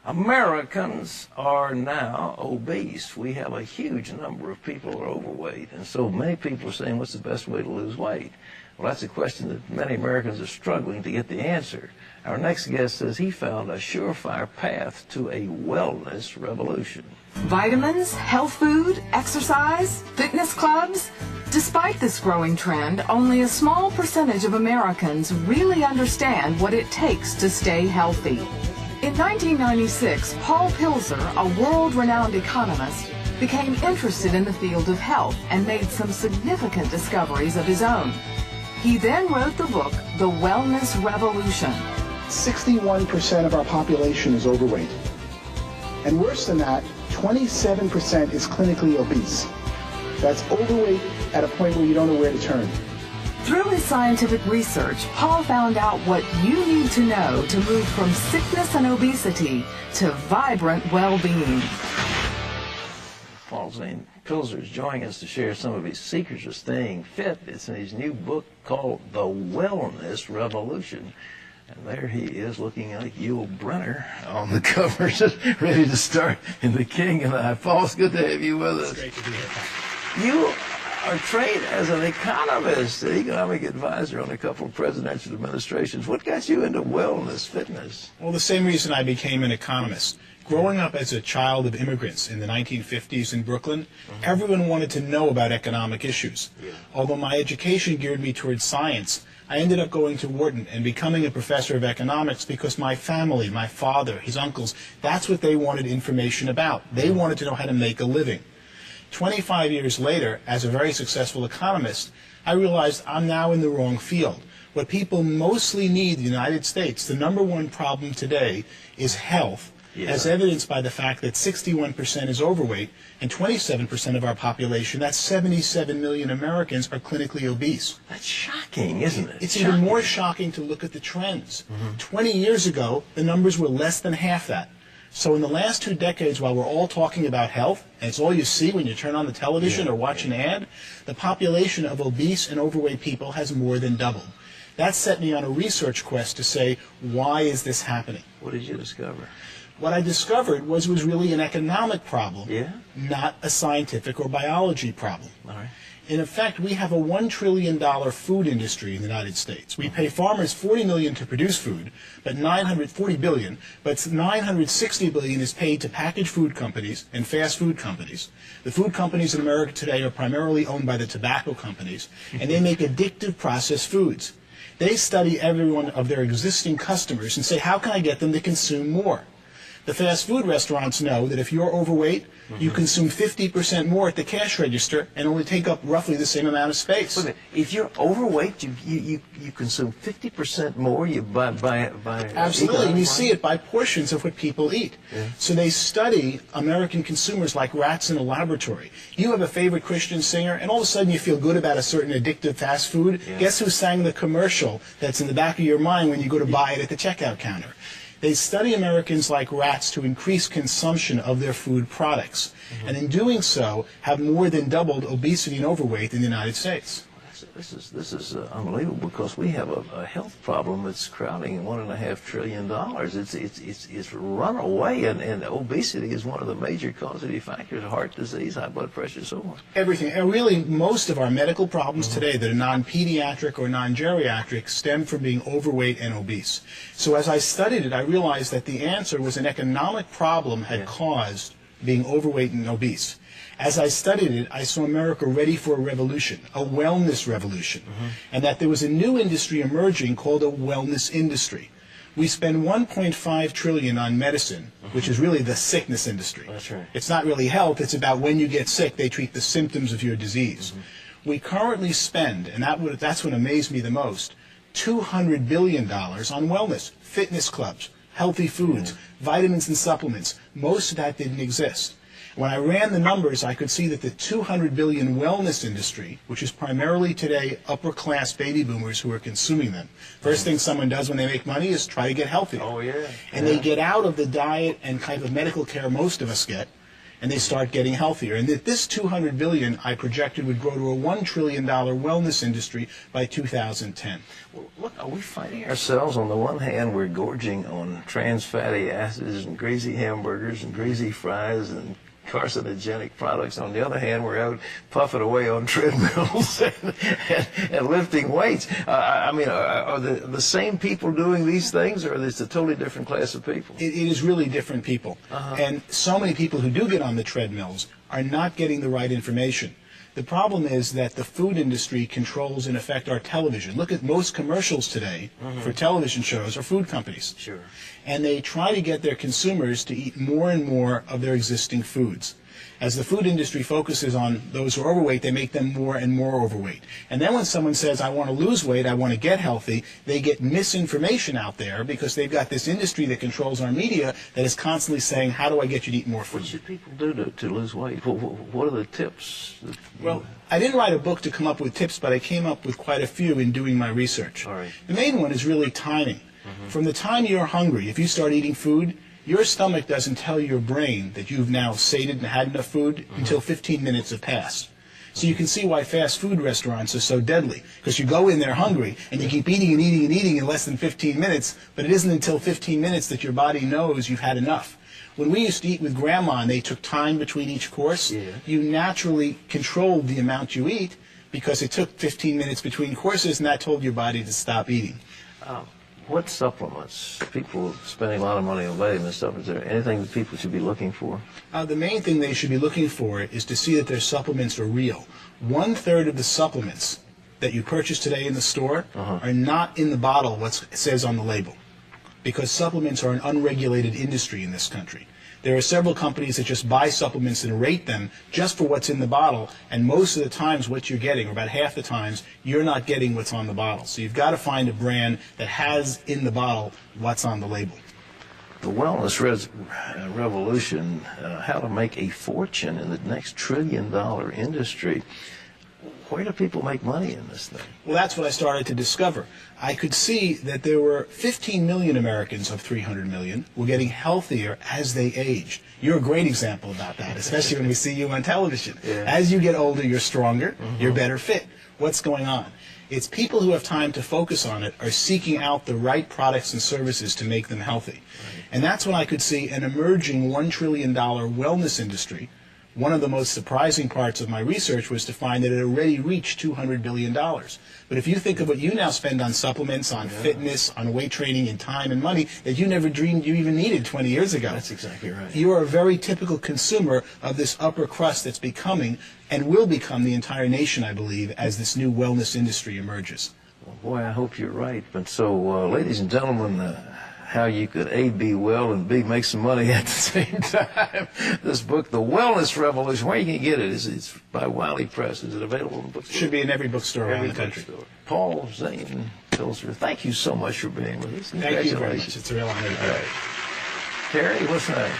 Americans are now obese. We have a huge number of people who are overweight, and so many people are saying, what's the best way to lose weight? Well, that's a question that many Americans are struggling to get the answer. Our next guest says he found a surefire path to a wellness revolution. Vitamins, health food, exercise, fitness clubs. Despite this growing trend, only a small percentage of Americans really understand what it takes to stay healthy. In 1996, Paul Pilzer, a world-renowned economist, became interested in the field of health and made some significant discoveries of his own. He then wrote the book, The Wellness Revolution. 61% of our population is overweight. And worse than that, 27% is clinically obese. That's overweight at a point where you don't know where to turn. Through his scientific research, Paul found out what you need to know to move from sickness and obesity to vibrant well-being. Paul Zane Pilzer is joining us to share some of his secrets of staying fit. It's in his new book called The Wellness Revolution. And there he is looking like Yul Brynner on the cover, just ready to start in The King and I. Paul, it's good to have you with us. It's great to be here. You are trained as an economist, an economic advisor on a couple of presidential administrations. What got you into wellness, fitness? Well, the same reason I became an economist. Growing up as a child of immigrants in the 1950s in Brooklyn, everyone wanted to know about economic issues. Although my education geared me towards science, I ended up going to Wharton and becoming a professor of economics because my family, my father, his uncles, that's what they wanted information about. They wanted to know how to make a living. 25 years later, as a very successful economist, I realized I'm now in the wrong field. What people mostly need in the United States, the number one problem today, is health, as evidenced by the fact that 61% is overweight and 27% of our population, that's 77 million Americans, are clinically obese. That's shocking, isn't it? It's even more shocking to look at the trends. 20 years ago, the numbers were less than half that. So in the last 2 decades, while we're all talking about health, and it's all you see when you turn on the television or watch an ad, the population of obese and overweight people has more than doubled. That set me on a research quest to say, why is this happening? What did you discover? What I discovered was it was really an economic problem, not a scientific or biology problem. All right. In effect, we have a $1 trillion food industry in the United States. We pay farmers $40 million to produce food, but $940 billion, but $960 billion is paid to packaged food companies and fast food companies. The food companies in America today are primarily owned by the tobacco companies, and they make addictive processed foods. They study every one of their existing customers and say, how can I get them to consume more? The fast food restaurants know that if you're overweight, you consume 50% more at the cash register and only take up roughly the same amount of space. Wait a minute. If you're overweight, you consume 50% more by Absolutely, and you see it by portions of what people eat. So they study American consumers like rats in a laboratory. You have a favorite Christian singer, and all of a sudden you feel good about a certain addictive fast food. Guess who sang the commercial that's in the back of your mind when you go to buy it at the checkout counter? They study Americans like rats to increase consumption of their food products, and in doing so have more than doubled obesity and overweight in the United States. This is unbelievable, because we have a health problem that's crowding $1.5 trillion. It's run away, and obesity is one of the major causative factors: heart disease, high blood pressure, so on. Everything, and really most of our medical problems today that are non-pediatric or non-geriatric stem from being overweight and obese. So as I studied it, I realized that the answer was an economic problem had caused being overweight and obese. As I studied it, I saw America ready for a revolution, a wellness revolution, and that there was a new industry emerging called a wellness industry. We spend $1.5 trillion on medicine, which is really the sickness industry. That's right. It's not really health, it's about when you get sick, they treat the symptoms of your disease. We currently spend, and that's what amazed me the most, $200 billion on wellness, fitness clubs, healthy foods, vitamins and supplements. Most of that didn't exist. When I ran the numbers, I could see that the $200 billion wellness industry, which is primarily today upper-class baby boomers who are consuming them. First thing someone does when they make money is try to get healthy. Oh, yeah. And they get out of the diet and kind of medical care most of us get, and they start getting healthier. And that this $200 billion I projected would grow to a $1 trillion wellness industry by 2010. Well, look, are we finding ourselves, on the one hand, we're gorging on trans fatty acids and greasy hamburgers and greasy fries and carcinogenic products. On the other hand, we're out puffing away on treadmills and lifting weights. I mean, are the same people doing these things, or is it a totally different class of people? It is really different people. And so many people who do get on the treadmills are not getting the right information. The problem is that the food industry controls, in effect, our television. Look at most commercials today for television shows are food companies. Sure. And they try to get their consumers to eat more and more of their existing foods. As the food industry focuses on those who are overweight, they make them more and more overweight. And then when someone says, I want to lose weight, I want to get healthy, they get misinformation out there because they've got this industry that controls our media that is constantly saying, how do I get you to eat more food? What should people do to lose weight? What are the tips? Well, I didn't write a book to come up with tips, but I came up with quite a few in doing my research. All right. The main one is really timing. From the time you're hungry, if you start eating food, your stomach doesn't tell your brain that you've now sated and had enough food until 15 minutes have passed. So you can see why fast food restaurants are so deadly, because you go in there hungry and you keep eating and eating and eating in less than 15 minutes, but it isn't until 15 minutes that your body knows you've had enough. When we used to eat with Grandma and they took time between each course, you naturally controlled the amount you eat because it took 15 minutes between courses, and that told your body to stop eating. What supplements? People spending a lot of money on vitamin stuff. Is there anything that people should be looking for? The main thing they should be looking for is to see that their supplements are real. 1/3 of the supplements that you purchase today in the store are not in the bottle what says on the label, because supplements are an unregulated industry in this country. There are several companies that just buy supplements and rate them just for what's in the bottle, and most of the times what you're getting, or about half the times, you're not getting what's on the bottle. So you've got to find a brand that has in the bottle what's on the label. The wellness revolution, how to make a fortune in the next trillion-dollar industry. Where do people make money in this thing? Well, that's what I started to discover. I could see that there were 15 million Americans of 300 million were getting healthier as they aged. You're a great example about that, especially when we see you on television. As you get older, you're stronger, you're better fit. What's going on? It's people who have time to focus on it are seeking out the right products and services to make them healthy. And that's when I could see an emerging $1 trillion wellness industry. One of the most surprising parts of my research was to find that it already reached $200 billion. But if you think of what you now spend on supplements, on fitness, on weight training, and time and money that you never dreamed you even needed 20 years ago. That's exactly right. You are a very typical consumer of this upper crust that's becoming and will become the entire nation, I believe, as this new wellness industry emerges. Well, boy, I hope you're right. But so, ladies and gentlemen, how you could A, be well, and B, make some money at the same time. This book, The Wellness Revolution, where you can get it? It's by Wiley Press. Is it available in bookstores? Should be in every bookstore around the country. Paul, Zane, Pilzer, thank you so much for being with us. Thank you very much. It's a real honor. All right. Terry, what's next?